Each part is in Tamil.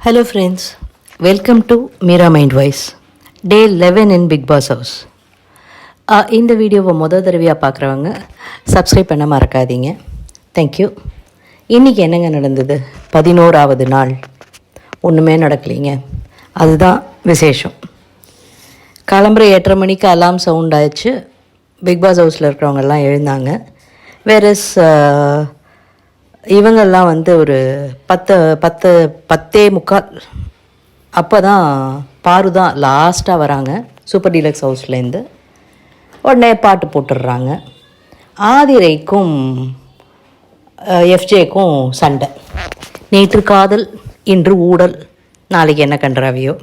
Hello friends, welcome to Mira Mind Voice, Day 11 in Big Boss House. இந்த வீடியோவை தடவையாக பார்க்குறவங்க சப்ஸ்கிரைப் பண்ண மறக்காதீங்க. தேங்க்யூ. இன்றைக்கி என்னங்க நடந்தது? 11வது நாள் ஒன்றுமே நடக்கலைங்க. அதுதான் விசேஷம். கிளம்புற 8:30 மணிக்கு அலாம் சவுண்ட் ஆயிடுச்சு. பிக் பாஸ் ஹவுஸில் இருக்கிறவங்கெல்லாம் எழுந்தாங்க. வேறஸ் இவங்கெல்லாம் ஒரு 10:45 அப்போ தான் பாரு தான் லாஸ்ட்டாக வராங்க சூப்பர் டீலக்ஸ் ஹவுஸ்லேருந்து. உடனே பாட்டு போட்டுடுறாங்க. ஆதிரைக்கும் எஃப்ஜேக்கும் சண்டை. நேற்று காதல், இன்று ஊடல், நாளைக்கு என்ன கன்றாவியோ.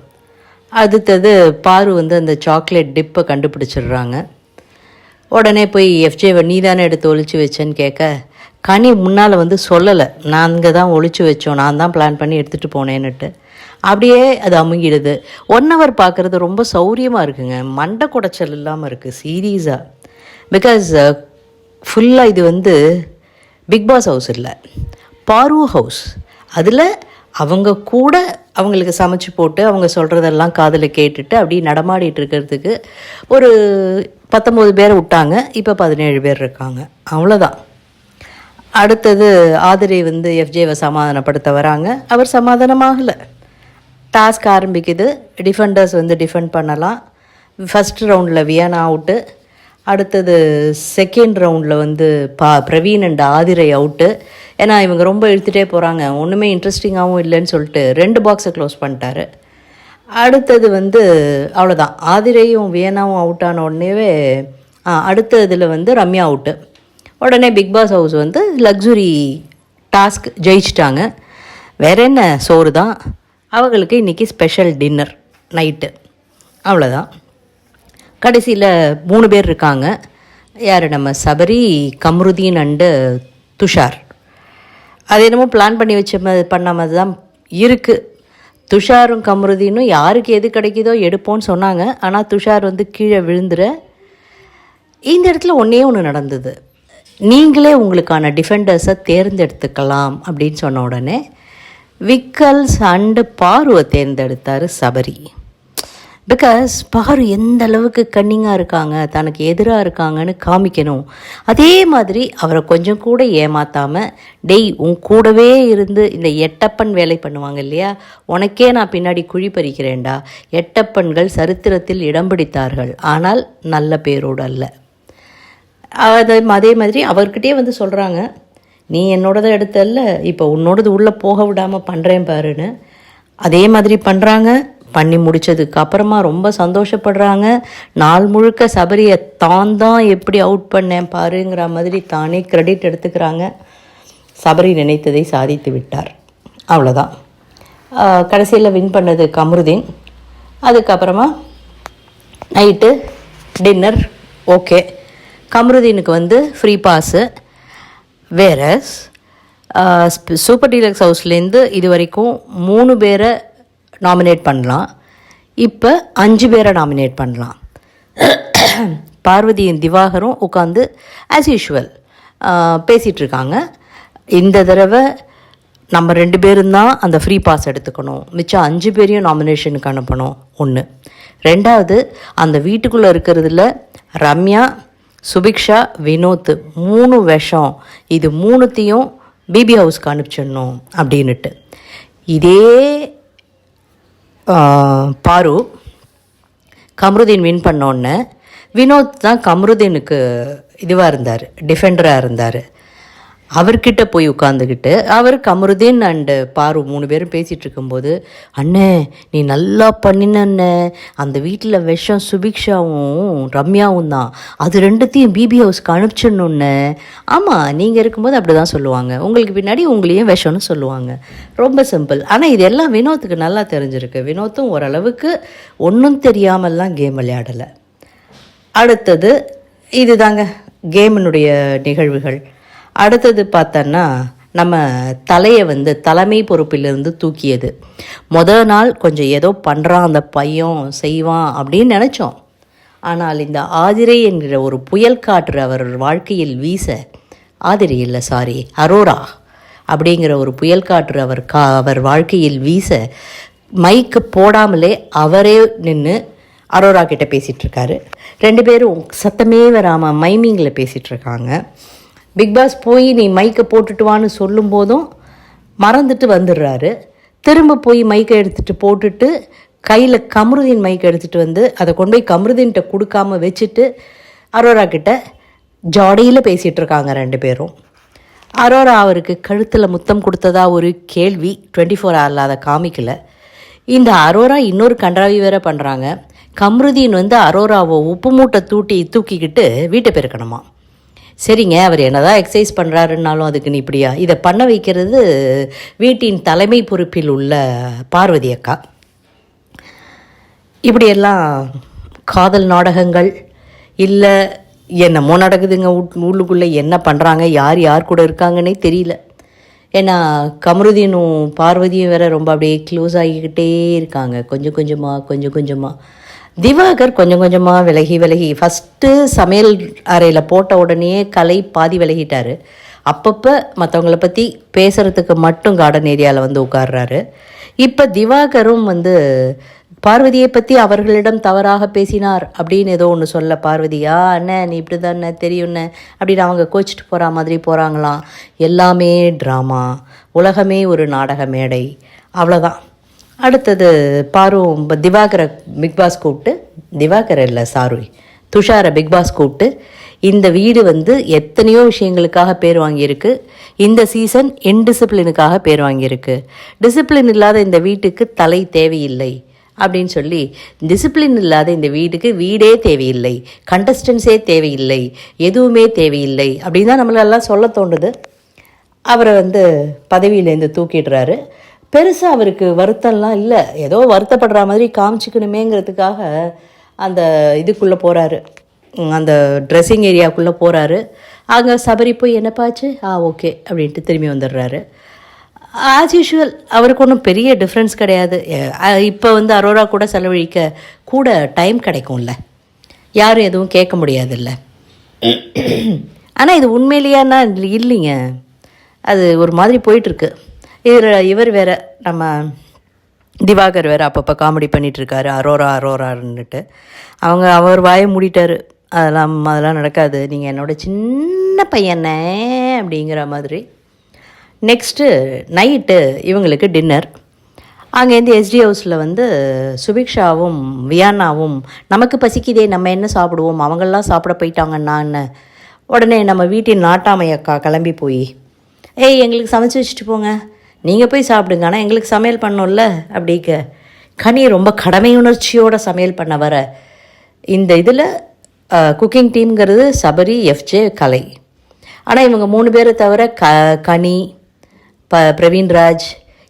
அடுத்தது பாரு அந்த சாக்லேட் டிப்பை கண்டுபிடிச்சிடுறாங்க. உடனே போய் எஃப்ஜேவை நீ தானே எடுத்து ஒழிச்சு வச்சேன்னு கேட்க, கனி முன்னால் சொல்லலை, நாங்கள் தான் ஒழிச்சு வச்சோம், நான் தான் பிளான் பண்ணி எடுத்துகிட்டு போனேன்னுட்டு. அப்படியே அது அமுங்கிடுது. 1 hour பார்க்குறது ரொம்ப சௌரியமாக இருக்குங்க. மண்டை குடைச்சல் இல்லாமல் இருக்குது சீரியஸாக. பிகாஸ் ஃபுல்லாக இது பிக் பாஸ் ஹவுஸ் இல்லை, பாரு ஹவுஸ். அதில் அவங்க கூட அவங்களுக்கு சமைச்சு போட்டு அவங்க சொல்கிறதெல்லாம் காதில் கேட்டுட்டு அப்படி நடமாடிட்டு இருக்கிறதுக்கு ஒரு 19 பேரை விட்டாங்க. இப்போ 17 பேர் இருக்காங்க. அவ்வளோதான். அடுத்தது ஆதிரை எஃப்ஜேவை சமாதானப்படுத்த வராங்க. அவர் சமாதானமாகலை. டாஸ்க் ஆரம்பிக்குது. டிஃபெண்டர்ஸ் டிஃபெண்ட் பண்ணலாம். ஃபஸ்ட் ரவுண்டில் வியானா அவுட்டு. அடுத்தது செகண்ட் ரவுண்டில் பிரவீன் அண்ட் ஆதிரை அவுட்டு. ஏன்னா இவங்க ரொம்ப இழுத்துகிட்டே போகிறாங்க, ஒன்றுமே இன்ட்ரெஸ்டிங்காகவும் இல்லைன்னு சொல்லிட்டு 2 பாக்ஸை க்ளோஸ் பண்ணிட்டாரு. அடுத்தது அவ்வளோதான். ஆதிரையும் வியனாவும் அவுட் ஆன உடனேவே அடுத்த இதில் ரம்யா அவுட்டு. உடனே Bigg pass house luxury task ஜெயிச்சிட்டாங்க. வேற என்ன, சோறு தான். அவங்களுக்கு இன்றைக்கி ஸ்பெஷல் டின்னர் நைட்டு. அவ்வளோதான். கடைசியில் 3 பேர் இருக்காங்க. யார்? நம்ம சபரி, கம்ருதீன் அண்டு துஷார். அது என்னமோ பிளான் பண்ணி பண்ணாமல் தான் இருக்குது. துஷாரும் கம்ருதீனும் யாருக்கு எது கிடைக்குதோ எடுப்போன்னு சொன்னாங்க. ஆனால் துஷார் கீழே விழுந்துற. இந்த இடத்துல ஒன்று நடந்தது. நீங்களே உங்களுக்கான டிஃபெண்டர்ஸை தேர்ந்தெடுத்துக்கலாம் அப்படின்னு சொன்ன உடனே விக்கல்ஸ் அண்டு பாருவை தேர்ந்தெடுத்தார் சபரி. பிகாஸ் பாரு எந்த அளவுக்கு கன்னிங்காக இருக்காங்க, தனக்கு எதிராக இருக்காங்கன்னு காமிக்கணும். அதே மாதிரி அவரை கொஞ்சம் கூட ஏமாற்றாமல், டெய் உன் கூடவே இருந்து இந்த எட்டப்பன் வேலை பண்ணுவாங்க இல்லையா, உனக்கே நான் பின்னாடி குழி பறிக்கிறேன்டா. எட்டப்பன்கள் சரித்திரத்தில் இடம் பிடித்தார்கள், ஆனால் நல்ல பேரோடு அல்ல. அதே மாதிரி அவர்கிட்டே சொல்கிறாங்க, நீ என்னோடதை எடுத்தல்ல, இப்போ உன்னோடது உள்ளே போக விடாமல் பண்ணுறேன் பாருன்னு. அதே மாதிரி பண்ணுறாங்க. பண்ணி முடித்ததுக்கு அப்புறமா ரொம்ப சந்தோஷப்படுறாங்க. நாள் முழுக்க சபரியை தான் எப்படி அவுட் பண்ணேன் பாருங்கிற மாதிரி தானே கிரெடிட் எடுத்துக்கிறாங்க. சபரி நினைத்ததை சாதித்து விட்டார். அவ்வளோதான். கடைசியில் வின் பண்ணது கம்ருதீன். அதுக்கப்புறமா நைட்டு டின்னர் ஓகே. கம்ருதீனுக்கு ஃப்ரீ பாஸு. வேறு சூப்பர் டீலக்ஸ் ஹவுஸ்லேருந்து இது வரைக்கும் 3 பேரை நாமினேட் பண்ணலாம். இப்போ 5 பேரை நாமினேட் பண்ணலாம். பார்வதியின் திவாகரும் உட்காந்து ஆஸ் யூஷுவல் பேசிகிட்ருக்காங்க. இந்த தடவை நம்ம 2 பேரும் தான் அந்த ஃப்ரீ பாஸ் எடுத்துக்கணும், மிச்சம் 5 பேரையும் நாமினேஷனுக்கு அனுப்பணும். 1. 2வது, அந்த வீட்டுக்குள்ளே இருக்கிறதுல ரம்யா, சுபிக்ஷா, வினோத் 3 விஷம். இது 3த்தையும் பிபி ஹவுஸ்க்கு அனுப்பிச்சிடணும் அப்படின்னுட்டு. இதே பாரு கம்ருதீன் வின் பண்ணோன்னே வினோத் தான் கம்ருதீனுக்கு இதுவாக இருந்தார், டிஃபெண்டராக இருந்தார். அவர்கிட்ட போய் உட்காந்துக்கிட்டு அவர் கம்ருதீன் அண்டு பாரு 3 பேரும் பேசிகிட்டு இருக்கும்போது, அண்ணே நீ நல்லா பண்ணின, அந்த வீட்டில் விஷம் சுபிக்ஷாவும் ரம்யாவும் தான், அது 2த்தையும் பிபி ஹவுஸ்க்கு அனுப்பிச்சிடணுன்னு. ஆமாம், நீங்கள் இருக்கும்போது அப்படி தான் சொல்லுவாங்க, உங்களுக்கு பின்னாடி உங்களையும் விஷம்னு சொல்லுவாங்க. ரொம்ப சிம்பிள். ஆனால் இதெல்லாம் வினோத்துக்கு நல்லா தெரிஞ்சிருக்கு. வினோத்தும் ஓரளவுக்கு ஒன்றும் தெரியாமல்லாம் கேம் விளையாடலை. அடுத்தது இது தாங்க கேமினுடைய நிகழ்வுகள். அடுத்தது பார்த்தோன்னா நம்ம தலையை தலைமை பொறுப்பிலிருந்து தூக்கியது. முதல் நாள் கொஞ்சம் ஏதோ பண்ணுறான் அந்த பையன் செய்வான் அப்படின்னு நினச்சோம். ஆனால் இந்த ஆதிரை என்கிற ஒரு புயல் காற்று அவர் வாழ்க்கையில் வீச, ஆதிரை இல்லை சாரி அரோரா அப்படிங்கிற ஒரு புயல் காற்று அவர் வாழ்க்கையில் வீச மைக்கு போடாமலே அவரே நின்று அரோரா கிட்ட பேசிகிட்ருக்காரு. 2 பேரும் சத்தமே வராமல் மைமிங்கில் பேசிகிட்ருக்காங்க. பிக்பாஸ் போய் நீ மைக்கை போட்டுட்டு வான்னு சொல்லும் போதும் மறந்துட்டு வந்துடுறாரு. திரும்ப போய் மைக்கை எடுத்துகிட்டு போட்டுட்டு கையில் கமருதீன் மைக்கை எடுத்துகிட்டு வந்து அதை கொண்டு போய் கமருதீன்கிட்ட கொடுக்காம வச்சுட்டு அரோரா கிட்ட ஜாடியில் பேசிகிட்ருக்காங்க 2 பேரும். அரோரா அவருக்கு கழுத்தில் முத்தம் கொடுத்ததா ஒரு கேள்வி 24 ஹவரில் அதை காமிக்கலை. இந்த அரோரா இன்னொரு கன்றாவி வேற பண்ணுறாங்க. கம்ருதீன் வந்து அரோராவை உப்பு மூட்டை தூக்கிக்கிட்டு வீட்டை பெருக்கணுமா. சரிங்க, அவர் என்னதான் எக்ஸசைஸ் பண்ணுறாருன்னாலும் அதுக்கு நீ இப்படியா? இதை பண்ண வைக்கிறது வீட்டின் தலைமை பொறுப்பில் உள்ள பார்வதி அக்கா. இப்படியெல்லாம் காதல் நாடகங்கள் இல்லை என்னமோ நடக்குதுங்க. உள்ளுக்குள்ளே என்ன பண்ணுறாங்க, யார் கூட இருக்காங்கன்னே தெரியல. ஏன்னா கமருதீனும் பார்வதியும் வேற ரொம்ப அப்படியே க்ளோஸ் ஆகிக்கிட்டே இருக்காங்க கொஞ்சம் கொஞ்சமாக. திவாகர் கொஞ்சம் கொஞ்சமாக விலகி ஃபஸ்ட்டு சமையல் அறையில் போட்ட உடனே கலை பாதி விலகிட்டார். அப்பப்போ மற்றவங்கள பற்றி பேசுகிறதுக்கு மட்டும் கார்டன் ஏரியாவில் வந்து உட்கார்றாரு. இப்போ திவாகரும் வந்து பார்வதியை பற்றி அவர்களிடம் தவறாக பேசினார் அப்படின்னு ஏதோ ஒன்று சொல்ல, பார்வதியா அண்ணன் நீ இப்படி தானே தெரியும்ண்ணே அப்படின்னு அவங்க கோச்சிட்டு போகிற மாதிரி போகிறாங்களாம். எல்லாமே ட்ராமா, உலகமே ஒரு நாடக மேடை, அவ்வளோதான். அடுத்தது திவாகரை பிக்பாஸ் கூப்பிட்டு, திவாகர் இல்லை சாரி துஷாரை பிக்பாஸ் கூப்பிட்டு, இந்த வீடு வந்து எத்தனையோ விஷயங்களுக்காக பேர் வாங்கியிருக்கு. இந்த சீசன் இன்டிசிப்ளினுக்காக பேர் வாங்கியிருக்கு. டிசிப்ளின் இல்லாத இந்த வீட்டுக்கு தலை தேவையில்லை அப்படின்னு சொல்லி, டிசிப்ளின் இல்லாத இந்த வீட்டுக்கு வீடே தேவையில்லை, கண்டஸ்டன்ஸே தேவையில்லை, எதுவுமே தேவையில்லை அப்படின்னு தான் நம்மளெல்லாம் சொல்ல தோணுது. அவரை வந்து பதவியிலேருந்து தூக்கிடுறாரு. பெருசாக அவருக்கு வருத்தம்லாம் இல்லை, ஏதோ வருத்தப்படுற மாதிரி காமிச்சிக்கணுமேங்கிறதுக்காக அந்த இதுக்குள்ளே போகிறாரு, அந்த ட்ரெஸ்ஸிங் ஏரியாவுக்குள்ளே போகிறாரு. அங்கே சபரி போய் என்னப்பாச்சு ஓகே அப்படின்ட்டு திரும்பி வந்துடுறாரு. ஆஸ் யூஷுவல் அவருக்கு ஒன்றும் பெரிய டிஃப்ரென்ஸ் கிடையாது. இப்போ வந்து அரோரா கூட செலவழிக்க கூட டைம் கிடைக்கும்ல, யாரும் எதுவும் கேட்க முடியாதுல்ல. ஆனால் இது உண்மையிலேயானா இல்லைங்க, அது ஒரு மாதிரி போயிட்டுருக்கு. இவர் வேறு நம்ம திவாகர் வேறு அப்பப்போ காமெடி பண்ணிகிட்ருக்காரு, அரோரான்னுட்டு. அவர் வாயை மூடிட்டார், அதெல்லாம் நடக்காது, நீங்கள் என்னோட சின்ன பையனே அப்படிங்கிற மாதிரி. நெக்ஸ்ட்டு நைட்டு இவங்களுக்கு டின்னர். அங்கேருந்து எஸ்டி ஹவுஸில் வந்து சுபிக்ஷாவும் வியானாவும் நமக்கு பசிக்குதே நம்ம என்ன சாப்பிடுவோம், அவங்களாம் சாப்பிட போயிட்டாங்கன்னான்னு உடனே நம்ம வீட்டின் நாட்டாமை அக்கா கிளம்பி போய் எங்களுக்கு சமைச்சு வச்சுட்டு போங்க, நீங்கள் போய் சாப்பிடுங்க, ஆனால் எங்களுக்கு சமையல் பண்ணோம்ல அப்படிக்க. கனி ரொம்ப கடமை உணர்ச்சியோடு சமையல் பண்ண வர இந்த இதில் குக்கிங் டீம்ங்கிறது சபரி, எஃப்ஜே, கலை. ஆனால் இவங்க 3 பேரை தவிர கனி, பிரவீன்ராஜ்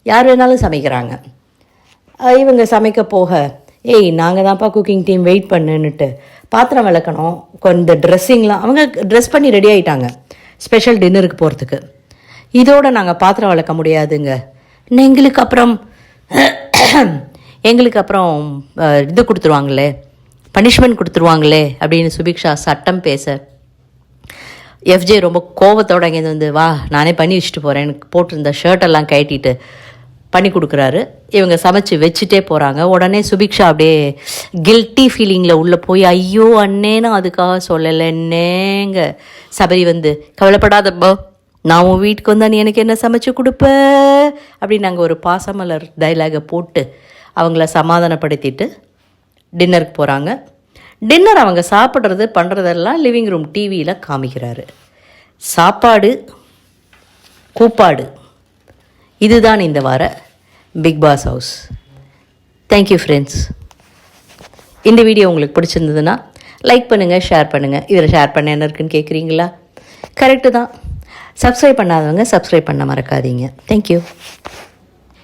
யார் வேணாலும் சமைக்கிறாங்க. இவங்க சமைக்க போக நாங்கள் தான்ப்பா குக்கிங் டீம் வெயிட் பண்ணுன்னுட்டு பாத்திரம் விளக்கணும், கொஞ்சம் ட்ரெஸ்ஸிங்லாம் அவங்க ட்ரெஸ் பண்ணி ரெடி ஆகிட்டாங்க ஸ்பெஷல் டின்னருக்கு போகிறதுக்கு. இதோடு நாங்கள் பாத்திரம் விளக்க முடியாதுங்க, எங்களுக்கு அப்புறம் இது கொடுத்துருவாங்களே, பனிஷ்மெண்ட் கொடுத்துருவாங்களே அப்படின்னு சுபிக்ஷா சட்டம் பேச, எஃப்ஜே ரொம்ப கோபத்தோடு அங்கேருந்து வந்து வா நானே பண்ணி வச்சுட்டு போகிறேன், எனக்கு போட்டிருந்த ஷர்ட்டெல்லாம் கட்டிட்டு பண்ணி கொடுக்குறாரு. இவங்க சமைச்சு வச்சுட்டே போகிறாங்க. உடனே சுபிக்ஷா அப்படியே கில்ட்டி ஃபீலிங்கில் உள்ளே போய் ஐயோ அண்ணேன்னு அதுக்காக சொல்லலைன்னேங்க. சபரி வந்து கவலைப்படாதப்போ, நான் உன் வீட்டுக்கு வந்தால் நீ எனக்கு என்ன சமைச்சு கொடுப்ப அப்படின்னு நாங்கள் ஒரு பாசமலர் டைலாகை போட்டு அவங்கள சமாதானப்படுத்திட்டு டின்னருக்கு போகிறாங்க. டின்னர் அவங்க சாப்பிட்றது பண்ணுறதெல்லாம் லிவிங் ரூம் டிவியில் காமிக்கிறாரு. சாப்பாடு கூப்பாடு இதுதான் இந்த வார big pass house. Thank you friends. இந்த வீடியோ உங்களுக்கு பிடிச்சிருந்ததுன்னா லைக் பண்ணுங்கள், ஷேர் பண்ணுங்கள். இதில் ஷேர் பண்ண என்ன இருக்குன்னு கேட்குறீங்களா? கரெக்டு தான். சப்ஸ்கிரைப் பண்ணாதவங்க சப்ஸ்கிரைப் பண்ண மறக்காதீங்க. தேங்க்யூ.